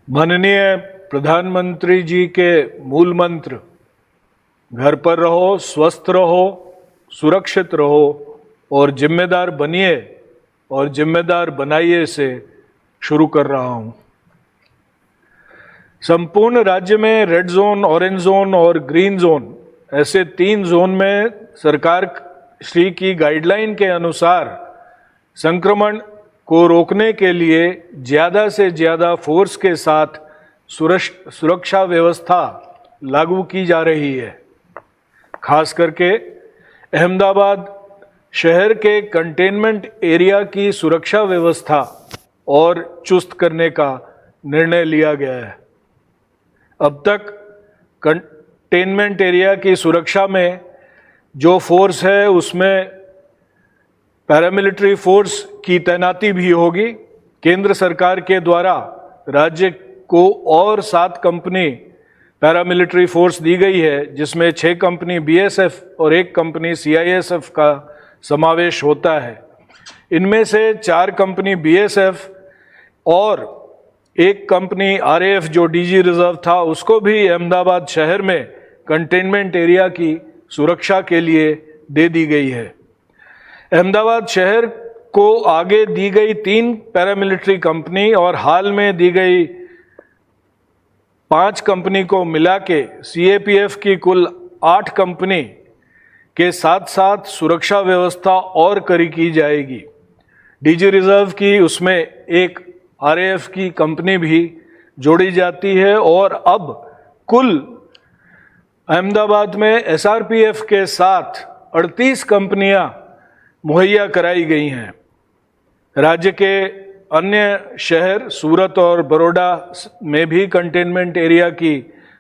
माननीय प्रधानमंत्री जी के मूल मंत्र घर पर रहो, स्वस्थ रहो, सुरक्षित रहो और जिम्मेदार बनिए और जिम्मेदार बनाइए से शुरू कर रहा हूं। संपूर्ण राज्य में रेड जोन, ऑरेंज जोन और ग्रीन जोन ऐसे 3 जोन में सरकार श्री की गाइडलाइन के अनुसार संक्रमण को रोकने के लिए ज़्यादा से ज़्यादा फोर्स के साथ सुरक्षा व्यवस्था लागू की जा रही है। खास करके अहमदाबाद शहर के कंटेनमेंट एरिया की सुरक्षा व्यवस्था और चुस्त करने का निर्णय लिया गया है। अब तक कंटेनमेंट एरिया की सुरक्षा में जो फोर्स है उसमें पैरामिलिट्री फोर्स की तैनाती भी होगी। केंद्र सरकार के द्वारा राज्य को और 7 कंपनी पैरामिलिट्री फोर्स दी गई है, जिसमें 6 कंपनी बीएसएफ और 1 कंपनी सीआईएसएफ का समावेश होता है। इनमें से 4 कंपनी बीएसएफ और 1 कंपनी आरएएफ जो डीजी रिजर्व था उसको भी अहमदाबाद शहर में कंटेनमेंट एरिया की सुरक्षा के लिए दे दी गई है। अहमदाबाद शहर को आगे दी गई 3 पैरामिलिट्री कंपनी और हाल में दी गई 5 कंपनी को मिला के सीएपीएफ की कुल 8 कंपनी के साथ साथ सुरक्षा व्यवस्था और कड़ी की जाएगी। डीजी रिजर्व की उसमें एक आरएएफ की कंपनी भी जोड़ी जाती है और अब कुल अहमदाबाद में एसआरपीएफ के साथ 38 कंपनियां मुहैया कराई गई हैं। राज्य के अन्य शहर सूरत और बड़ौदा में भी कंटेनमेंट एरिया की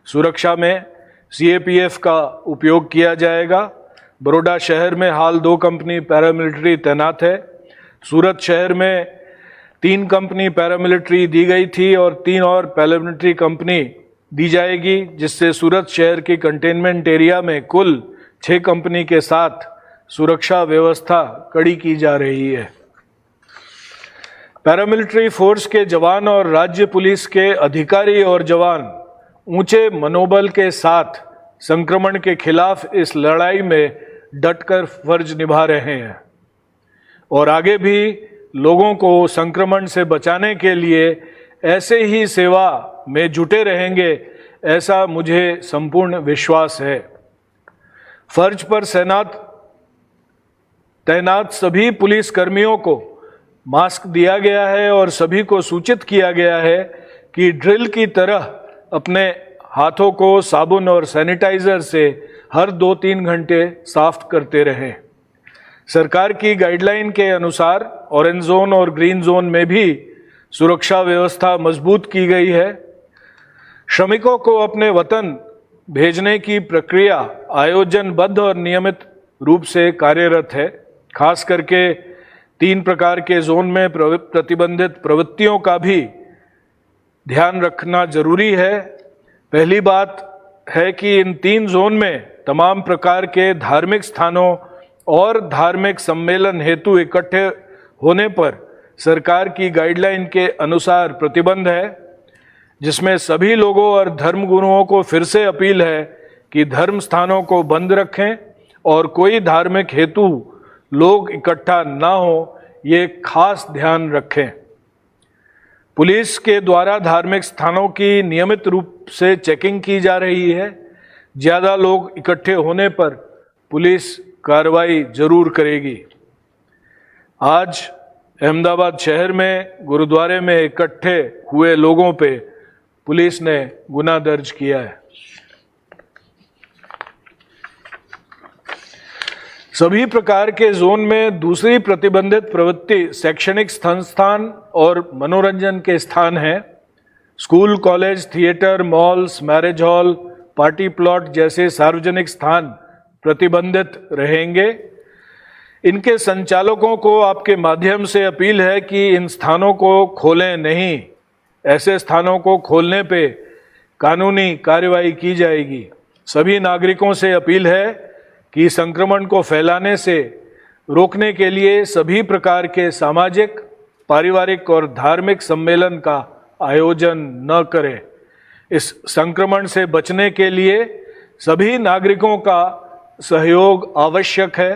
सुरक्षा में सीएपीएफ का उपयोग किया जाएगा। बड़ौदा शहर में हाल 2 कंपनी पैरामिलिट्री तैनात है। सूरत शहर में 3 कंपनी पैरामिलिट्री दी गई थी और 3 और पैरामिलिट्री कंपनी दी जाएगी, जिससे सूरत शहर की कंटेनमेंट एरिया में कुल 6 कंपनी के साथ सुरक्षा व्यवस्था कड़ी की जा रही है। पैरामिलिट्री फोर्स के जवान और राज्य पुलिस के अधिकारी और जवान ऊंचे मनोबल के साथ संक्रमण के खिलाफ इस लड़ाई में डटकर फर्ज निभा रहे हैं और आगे भी लोगों को संक्रमण से बचाने के लिए ऐसे ही सेवा में जुटे रहेंगे, ऐसा मुझे संपूर्ण विश्वास है। फर्ज पर तैनात सभी पुलिस कर्मियों को मास्क दिया गया है और सभी को सूचित किया गया है कि ड्रिल की तरह अपने हाथों को साबुन और सैनिटाइजर से हर 2-3 घंटे साफ करते रहें। सरकार की गाइडलाइन के अनुसार ऑरेंज जोन और ग्रीन जोन में भी सुरक्षा व्यवस्था मजबूत की गई है। श्रमिकों को अपने वतन भेजने की प्रक्रिया आयोजनबद्ध और नियमित रूप से कार्यरत है। खास करके 3 प्रकार के जोन में प्रतिबंधित प्रवृत्तियों का भी ध्यान रखना जरूरी है। पहली बात है कि इन 3 जोन में तमाम प्रकार के धार्मिक स्थानों और धार्मिक सम्मेलन हेतु इकट्ठे होने पर सरकार की गाइडलाइन के अनुसार प्रतिबंध है, जिसमें सभी लोगों और धर्मगुरुओं को फिर से अपील है कि धर्म स्थानों को बंद रखें और कोई धार्मिक हेतु लोग इकट्ठा ना हो, ये खास ध्यान रखें। पुलिस के द्वारा धार्मिक स्थानों की नियमित रूप से चेकिंग की जा रही है। ज़्यादा लोग इकट्ठे होने पर पुलिस कार्रवाई जरूर करेगी। आज अहमदाबाद शहर में गुरुद्वारे में इकट्ठे हुए लोगों पे पुलिस ने गुना दर्ज किया है। सभी प्रकार के जोन में दूसरी प्रतिबंधित प्रवृत्ति शैक्षणिक संस्थान और मनोरंजन के स्थान हैं। School, college, theatre, malls, marriage hall, party plot जैसे सार्वजनिक स्थान प्रतिबंधित रहेंगे। इनके संचालकों को आपके माध्यम से अपील है कि इन स्थानों को खोलें नहीं। ऐसे स्थानों को खोलने पे कानूनी कार्रवाई की जाएगी। सभी नागरिकों से अपील है कि संक्रमण को फैलाने से रोकने के लिए सभी प्रकार के सामाजिक, पारिवारिक और धार्मिक सम्मेलन का आयोजन न करें। इस संक्रमण से बचने के लिए सभी नागरिकों का सहयोग आवश्यक है।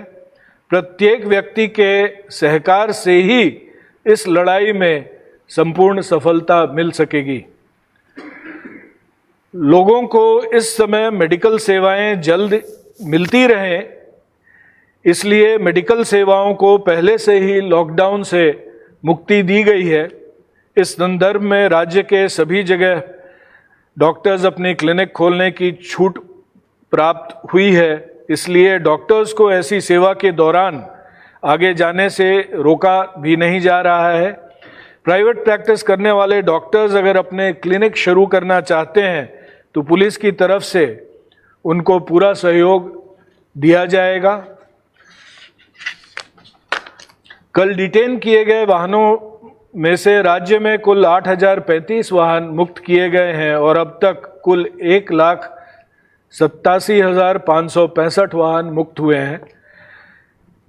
प्रत्येक व्यक्ति के सहकार से ही इस लड़ाई में संपूर्ण सफलता मिल सकेगी। लोगों को इस समय मेडिकल सेवाएं जल्द मिलती रहें, इसलिए मेडिकल सेवाओं को पहले से ही लॉकडाउन से मुक्ति दी गई है। इस संदर्भ में राज्य के सभी जगह डॉक्टर्स अपनी क्लिनिक खोलने की छूट प्राप्त हुई है, इसलिए डॉक्टर्स को ऐसी सेवा के दौरान आगे जाने से रोका भी नहीं जा रहा है। प्राइवेट प्रैक्टिस करने वाले डॉक्टर्स अगर अपने क्लिनिक शुरू करना चाहते हैं तो पुलिस की तरफ से उनको पूरा सहयोग दिया जाएगा। कल डिटेन किए गए वाहनों में से राज्य में कुल 8,035 वाहन मुक्त किए गए हैं और अब तक कुल 1,87,565 वाहन मुक्त हुए हैं।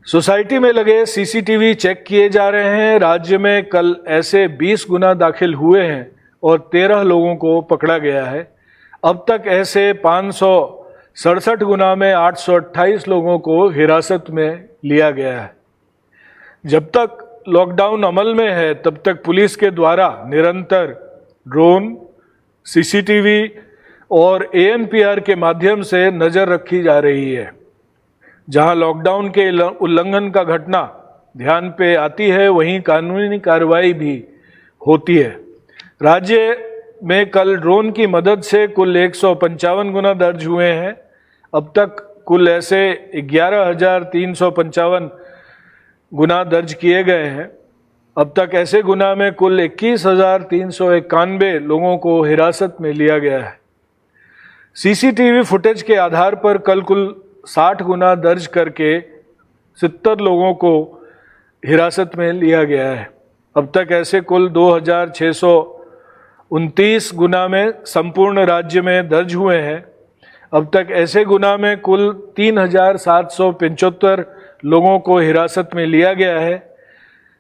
सोसाइटी में लगे सीसीटीवी चेक किए जा रहे हैं। राज्य में कल ऐसे 20 गुना दाखिल हुए हैं और 13 लोगों को पकड़ा गया है। अब तक ऐसे 567 गुना में 828 लोगों को हिरासत में लिया गया है। जब तक लॉकडाउन अमल में है तब तक पुलिस के द्वारा निरंतर ड्रोन, सीसीटीवी और एएनपीआर के माध्यम से नज़र रखी जा रही है। जहां लॉकडाउन के उल्लंघन का घटना ध्यान पे आती है वहीं कानूनी कार्रवाई भी होती है। राज्य में कल ड्रोन की मदद से कुल 155 गुना दर्ज हुए हैं। अब तक कुल ऐसे 11,355 गुना दर्ज किए गए हैं। अब तक ऐसे गुना में कुल 21,391 लोगों को हिरासत में लिया गया है। सीसीटीवी फुटेज के आधार पर कल कुल 60 गुना दर्ज करके 70 लोगों को हिरासत में लिया गया है। अब तक ऐसे कुल 2,629 गुना में संपूर्ण राज्य में दर्ज हुए हैं। अब तक ऐसे गुना में कुल 3,775 लोगों को हिरासत में लिया गया है।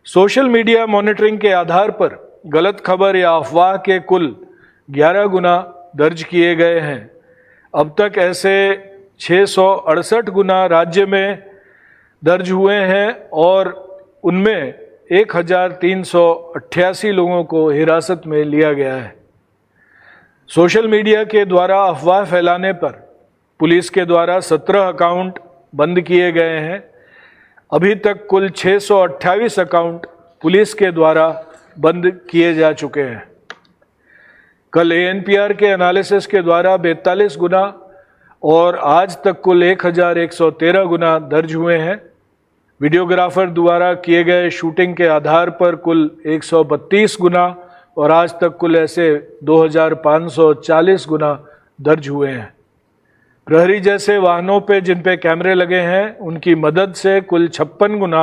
सोशल मीडिया मॉनिटरिंग के आधार पर गलत खबर या अफवाह के कुल 11 गुना दर्ज किए गए हैं। अब तक ऐसे 668 गुना राज्य में दर्ज हुए हैं और उनमें 1,388 लोगों को हिरासत में लिया गया है। सोशल मीडिया के द्वारा अफवाह फैलाने पर पुलिस के द्वारा 17 अकाउंट बंद किए गए हैं। अभी तक कुल 628 अकाउंट पुलिस के द्वारा बंद किए जा चुके हैं। कल एएनपीआर के एनालिसिस के द्वारा 42 गुना और आज तक कुल 1,113 गुना दर्ज हुए हैं। वीडियोग्राफर द्वारा किए गए शूटिंग के आधार पर कुल 132 गुना और आज तक कुल ऐसे 2,540 गुना दर्ज हुए हैं। प्रहरी जैसे वाहनों पे जिन पे कैमरे लगे हैं उनकी मदद से कुल 56 गुना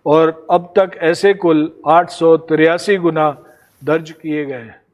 और अब तक ऐसे कुल 883 गुना दर्ज किए गए हैं।